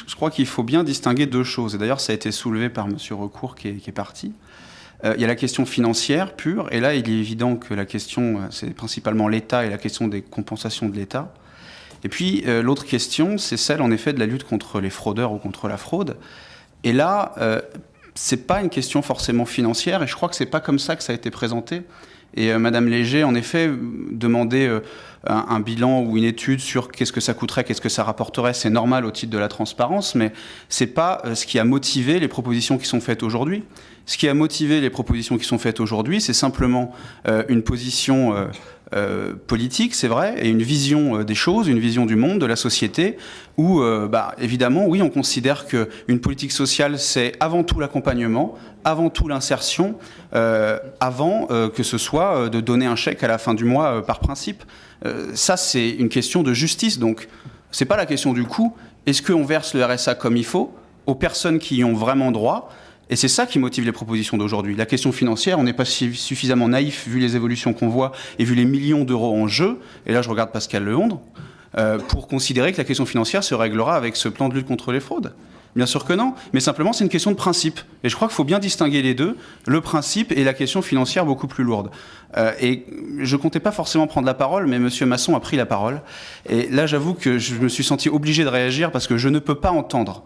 je crois qu'il faut bien distinguer deux choses. Et d'ailleurs, ça a été soulevé par M. Recourt qui est parti. Il y a la question financière pure. Et là, il est évident que la question, c'est principalement l'État et la question des compensations de l'État. Et puis, l'autre question, c'est celle, en effet, de la lutte contre les fraudeurs ou contre la fraude. Et là, c'est pas une question forcément financière. Et je crois que c'est pas comme ça que ça a été présenté. Et Madame Léger, en effet, demandait un bilan ou une étude sur qu'est-ce que ça coûterait, qu'est-ce que ça rapporterait. C'est normal au titre de la transparence, mais c'est pas ce qui a motivé les propositions qui sont faites aujourd'hui. Ce qui a motivé les propositions qui sont faites aujourd'hui, c'est simplement une position politique, c'est vrai, et une vision des choses, une vision du monde, de la société, où, évidemment, oui, on considère qu'une politique sociale, c'est avant tout l'accompagnement, avant tout l'insertion, avant que ce soit de donner un chèque à la fin du mois par principe. Ça, c'est une question de justice, donc c'est pas la question du coût. Est-ce qu'on verse le RSA comme il faut aux personnes qui y ont vraiment droit ? Et c'est ça qui motive les propositions d'aujourd'hui. La question financière, on n'est pas suffisamment naïf vu les évolutions qu'on voit et vu les millions d'euros en jeu, et là je regarde Pascal Lehondre, pour considérer que la question financière se réglera avec ce plan de lutte contre les fraudes. Bien sûr que non, mais simplement c'est une question de principe. Et je crois qu'il faut bien distinguer les deux, le principe et la question financière beaucoup plus lourde. Et je ne comptais pas forcément prendre la parole, mais M. Masson a pris la parole. Et là j'avoue que je me suis senti obligé de réagir parce que je ne peux pas entendre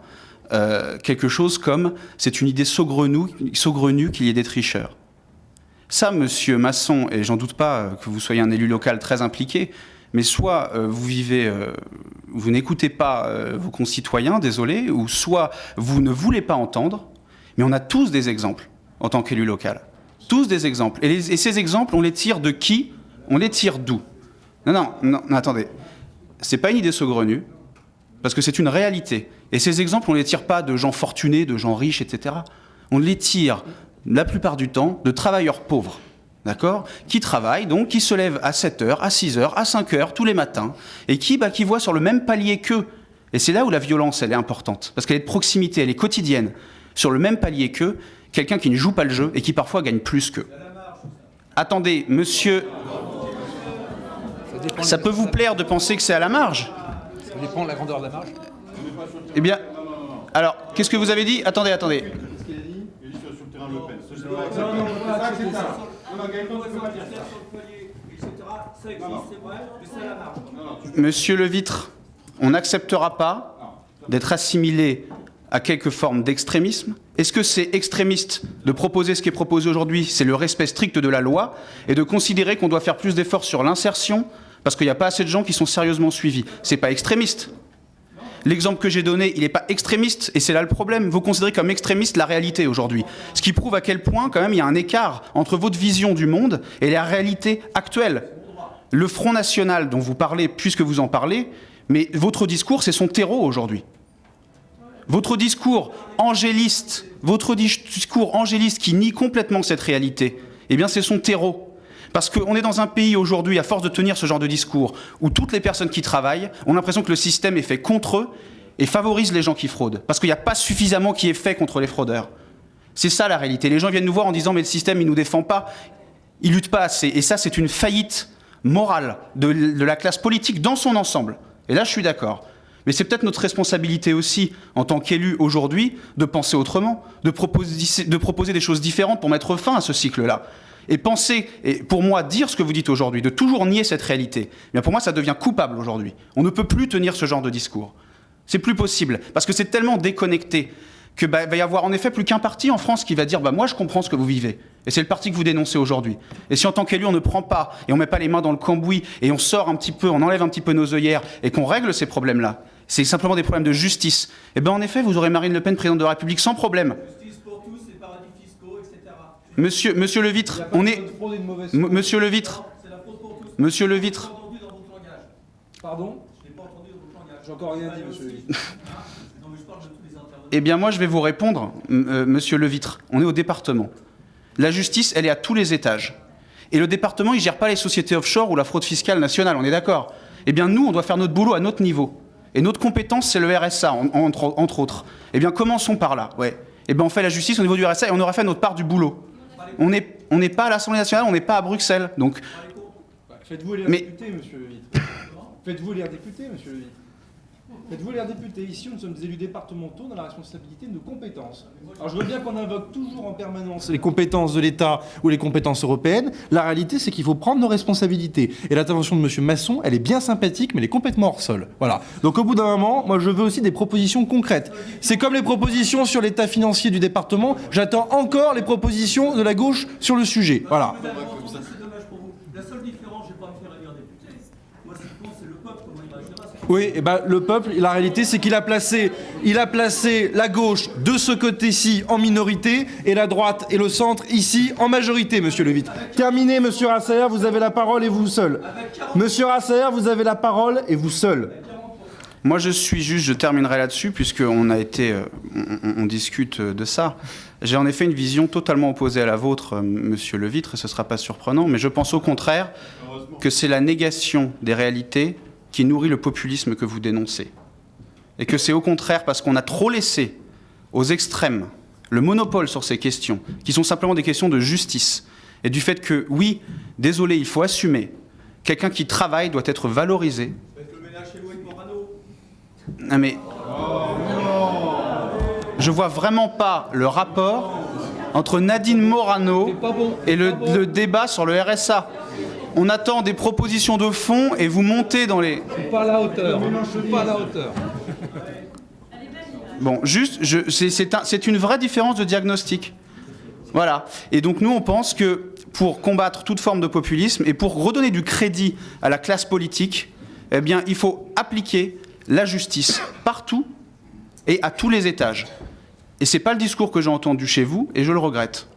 quelque chose comme « c'est une idée saugrenue qu'il y ait des tricheurs ». Ça, Monsieur Masson, et j'en doute pas que vous soyez un élu local très impliqué, mais soit vous n'écoutez pas vos concitoyens, désolé, ou soit vous ne voulez pas entendre, mais on a tous des exemples en tant qu'élu local. Tous des exemples. Et ces exemples, on les tire de qui ? On les tire d'où ? Non, attendez. C'est pas une idée saugrenue, parce que c'est une réalité. Et ces exemples, on ne les tire pas de gens fortunés, de gens riches, etc. On les tire, la plupart du temps, de travailleurs pauvres, d'accord ? Qui travaillent, donc, qui se lèvent à 7h, à 6h, à 5h, tous les matins, et qui voient sur le même palier qu'eux. Et c'est là où la violence, elle est importante, parce qu'elle est de proximité, elle est quotidienne. Sur le même palier qu'eux, quelqu'un qui ne joue pas le jeu, et qui parfois gagne plus qu'eux. Attendez, monsieur... Ça peut vous plaire de penser que c'est à la marge ? Ça dépend de la grandeur de la marge. Eh bien, alors, qu'est-ce que vous avez dit ? Attendez. Qu'est-ce qu'il a dit ? Il a dit sur le terrain de Le Pen. Ça, c'est ça. Monsieur Levitre, on n'acceptera pas d'être assimilé à quelque forme d'extrémisme. Est-ce que c'est extrémiste de proposer ce qui est proposé aujourd'hui ? C'est le respect strict de la loi et de considérer qu'on doit faire plus d'efforts sur l'insertion parce qu'il n'y a pas assez de gens qui sont sérieusement suivis. C'est pas extrémiste. L'exemple que j'ai donné, il n'est pas extrémiste, et c'est là le problème. Vous considérez comme extrémiste la réalité aujourd'hui. Ce qui prouve à quel point, quand même, il y a un écart entre votre vision du monde et la réalité actuelle. Le Front National dont vous parlez, puisque vous en parlez, mais votre discours, c'est son terreau aujourd'hui. Votre discours angéliste qui nie complètement cette réalité, eh bien, c'est son terreau. Parce qu'on est dans un pays aujourd'hui, à force de tenir ce genre de discours, où toutes les personnes qui travaillent ont l'impression que le système est fait contre eux et favorise les gens qui fraudent. Parce qu'il n'y a pas suffisamment qui est fait contre les fraudeurs. C'est ça la réalité. Les gens viennent nous voir en disant « mais le système, il ne nous défend pas, il ne lutte pas assez ». Et ça, c'est une faillite morale de la classe politique dans son ensemble. Et là, je suis d'accord. Mais c'est peut-être notre responsabilité aussi, en tant qu'élus aujourd'hui, de penser autrement, de proposer des choses différentes pour mettre fin à ce cycle-là. Et penser, et pour moi, dire ce que vous dites aujourd'hui, de toujours nier cette réalité, eh bien pour moi, ça devient coupable aujourd'hui. On ne peut plus tenir ce genre de discours. C'est plus possible, parce que c'est tellement déconnecté que va y avoir en effet plus qu'un parti en France qui va dire moi je comprends ce que vous vivez. Et c'est le parti que vous dénoncez aujourd'hui. Et si en tant qu'élu on ne prend pas et on ne met pas les mains dans le cambouis et on sort un petit peu, on enlève un petit peu nos œillères et qu'on règle ces problèmes-là, c'est simplement des problèmes de justice. Et bien en effet vous aurez Marine Le Pen présidente de la République sans problème. Justice pour tous, et paradis fiscaux, etc. Monsieur Levitre, on est... Monsieur Levitre. C'est la faute pour tous. Monsieur Levitre. Je l'ai pas entendu dans votre langage. Pardon ? Je l'ai pas entendu dans votre langage. J'ai encore rien dit, monsieur Levitre. Non, mais je parle de tous les intervenants. Eh bien moi je vais vous répondre, monsieur Levitre. On est au département. La justice, elle est à tous les étages. Et le département, il ne gère pas les sociétés offshore ou la fraude fiscale nationale, on est d'accord ? Eh bien nous, on doit faire notre boulot à notre niveau. Et notre compétence, c'est le RSA, entre autres. Eh bien commençons par là, ouais. Eh bien on fait la justice au niveau du RSA et on aura fait notre part du boulot. On n'est pas à l'Assemblée nationale, on n'est pas à Bruxelles. Donc, Faites-vous élire député, monsieur Levitre. Faites-vous élire député, monsieur Levitre. Faites-vous l'air député. Ici, nous sommes des élus départementaux dans la responsabilité de nos compétences. Alors je veux bien qu'on invoque toujours en permanence les compétences de l'État ou les compétences européennes. La réalité, c'est qu'il faut prendre nos responsabilités. Et l'intervention de M. Masson, elle est bien sympathique, mais elle est complètement hors sol. Voilà. Donc au bout d'un moment, moi je veux aussi des propositions concrètes. C'est comme les propositions sur l'état financier du département. J'attends encore les propositions de la gauche sur le sujet. Voilà. Vous avez entendu, c'est dommage pour vous. La seule différence, je ne vais pas me faire élire député. Moi, ce qui compte, c'est le peuple, comment il réagira. Oui, et ben le peuple, la réalité, c'est qu'il a placé la gauche de ce côté-ci en minorité et la droite et le centre ici en majorité, monsieur Levitre. Terminé, monsieur Rassaer, vous avez la parole et vous seul. Monsieur Rassaer, vous avez la parole et vous seul. Moi, je terminerai là-dessus, puisqu'on a été, on discute de ça. J'ai en effet une vision totalement opposée à la vôtre, monsieur Levitre, et ce ne sera pas surprenant, mais je pense au contraire que c'est la négation des réalités qui nourrit le populisme que vous dénoncez. Et que c'est au contraire parce qu'on a trop laissé aux extrêmes le monopole sur ces questions, qui sont simplement des questions de justice, et du fait que, oui, désolé, il faut assumer, quelqu'un qui travaille doit être valorisé. Faites le ménage chez Loïc Morano. Non mais... Je vois vraiment pas le rapport entre Nadine Morano et le débat sur le RSA. On attend des propositions de fond et vous montez dans les... Je suis pas à la hauteur. Je suis pas à la hauteur. Bon, juste, c'est une vraie différence de diagnostic. Voilà. Et donc nous, on pense que pour combattre toute forme de populisme et pour redonner du crédit à la classe politique, eh bien, il faut appliquer la justice partout et à tous les étages. Et c'est pas le discours que j'ai entendu chez vous, et je le regrette.